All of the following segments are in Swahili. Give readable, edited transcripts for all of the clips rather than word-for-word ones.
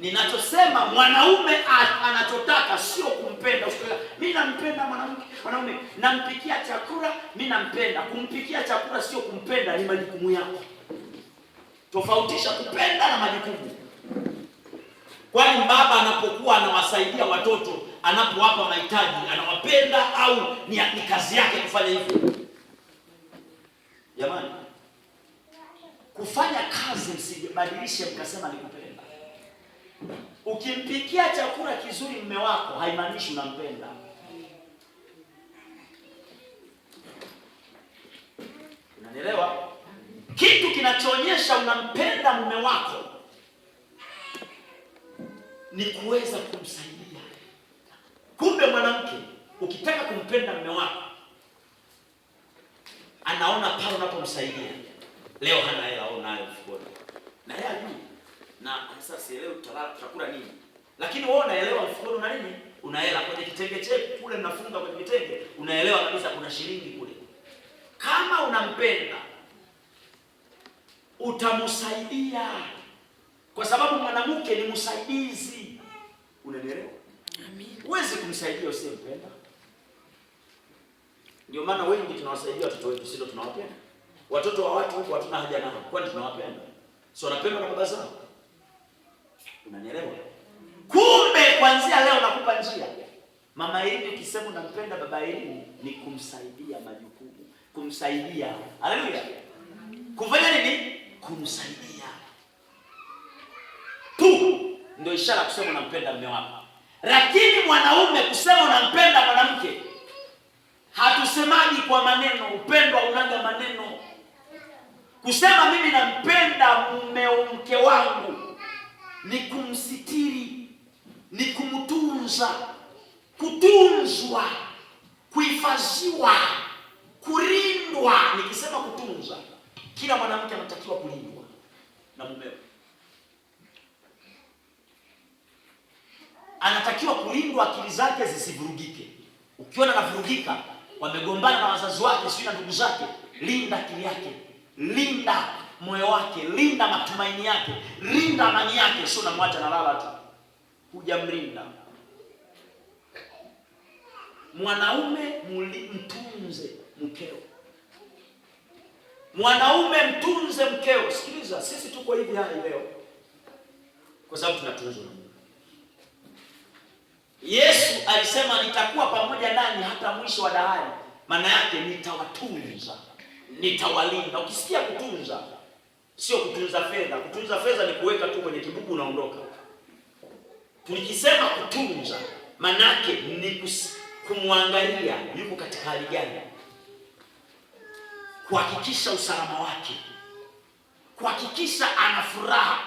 Ninachosema mwanaume anachotaka sio kumpenda. Mimi nampenda mwanaume nampikia chakula, mimi nampenda. Kumpikia chakula sio kumpenda, ni majukumu yako. Tofautisha kupenda na majukumu. Kwani baba anapokuwa anawasaidia watoto, anapowapa mahitaji, anawapenda au ni kazi yake kufanya hivyo? Jamani, kufanya kazi msibadilishe mkasema ni kupenda. Ukimpikia chakula kizuri mume wako haimaanishi unampenda. Unanielewa? Kitu kinachoonyesha unampenda mume wako ni kuweza kumsaidia. Kumbe mwanamke, ukitaka kumpenda mume wako, anaona pale unapomsaidia. Leo hana hela au nayo mfukoni, na yeye ajui, na sasa sielewi tutakula nini, lakini wewe unaelewa mfukoni una nini, una hela. Kwenye kitenge chetu kule mnafunga kwenye kitenge, unaelewa kabisa kuna shilingi kule. Kama unampenda utamsaidia, kwa sababu mwanamke ni msaidizi. Unanielewa? Amen. Huwezi kumsaidia usiyempenda. Ndio maana wengi tunawasaidia watoto wetu, sio tunawapenda. Watoto wa watu huko hatuna haja nao, kwani tunawapenda? Sio wanapendwa na baba zao. Unanielewa? Kumbe kuanzia leo nakupa njia. Mama Elini, ukisema unampenda baba Elini ni kumsaidia majukumu, kumsaidia. Haleluya. Kufanya nini? Kumsaidia tu ndio ishara kusema unampenda mume wako. Lakini mwanaume kusema unampenda mwanamke, hatusemaji kwa maneno. Upendo unaga maneno. Kusema mimi nampenda mke wangu ni kumsitiri, ni kumtunza, kutunzwa, kuhifadhiwa, kulindwa. Nikisema kutunza, kila mwanamke anatakiwa kulindwa na mumewe. Anatakiwa kulindwa, akili zake zisivurugike. Ukiona anavurugika, wamegombana na wazazi wake, sio na ndugu zake, linda akili yake, linda moyo wake, linda matumaini yake, linda amani yake. Sio namwacha nalala tu, hujamlinda. Mwanaume mtunze mkeo. Mwanaume mtunze mkeo. Sikiliza, sisi tuko hivi hai leo kwa sababu tunatunzwa na Mungu. Yesu alisema nitakuwa pamoja nanyi hata mwisho wa dahari. Maana yake nitawatunza, nitawalinda. Ukisikia kutunza, sio kutunza fedha. Kutunza fedha ni kuweka tu kwenye kibubu unaondoka. Tukisema kutunza, maana yake ni kumwangalia yuko katika hali gani, kuhakikisha usalama wake, kuhakikisha ana furaha.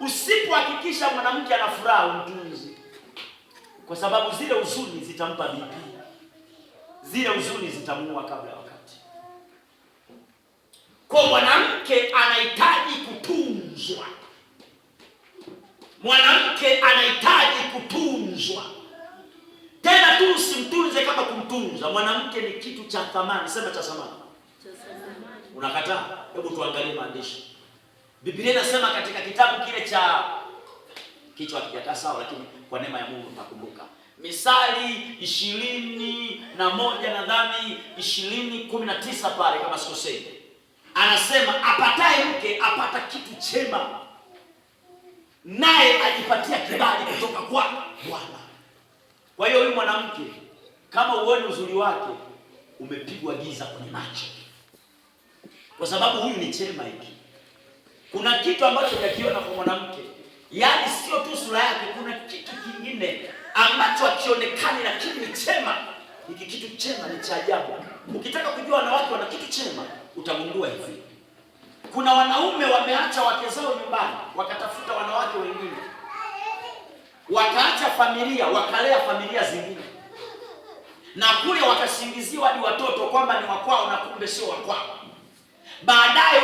Usipohakikisha mwanamke ana furaha, umtunzi, kwa sababu zile huzuni zitampa BP, zile huzuni zitamuua kabla ya wakati. Kwa mwanamke anahitaji kutunzwa, mwanamke anahitaji kutunzwa. Tena tu usimtunze kama kumtunza. Mwanamke ni kitu cha thamani. Sema cha thamani. Unakataa? Hebu tuangalie maandishi. Biblia inasema katika kitabu kile cha kichwa kijakaa sawa, lakini kwa neema ya Mungu mtakumbuka. Misali 21 nadhani 20:19 pale kama sikosei. Anasema apataye mke apata kitu chema, naye ajipatia kibali kutoka kwa Bwana. Kwa hiyo huyu mwanamke kama uone uzuri wake, umepigwa giza kwenye macho, kwa sababu huyu ni chema hiki. Kuna kitu ambacho unakiona kwa mwanamke, yaani sio tu sura yake, kuna kitu kingine ambacho hakionekani lakini ni chema. Hiki kitu chema ni cha ajabu. Ukitaka kujua wanawake wana kitu chema, utagundua hivi. Kuna wanaume wameacha wake zao nyumbani, wakatafuta wanawake wengine, wakaacha familia, wakalea familia zingine, na kule wakasingiziwa hadi watoto kwamba ni wakwao na kumbe sio wakwao. Baadaye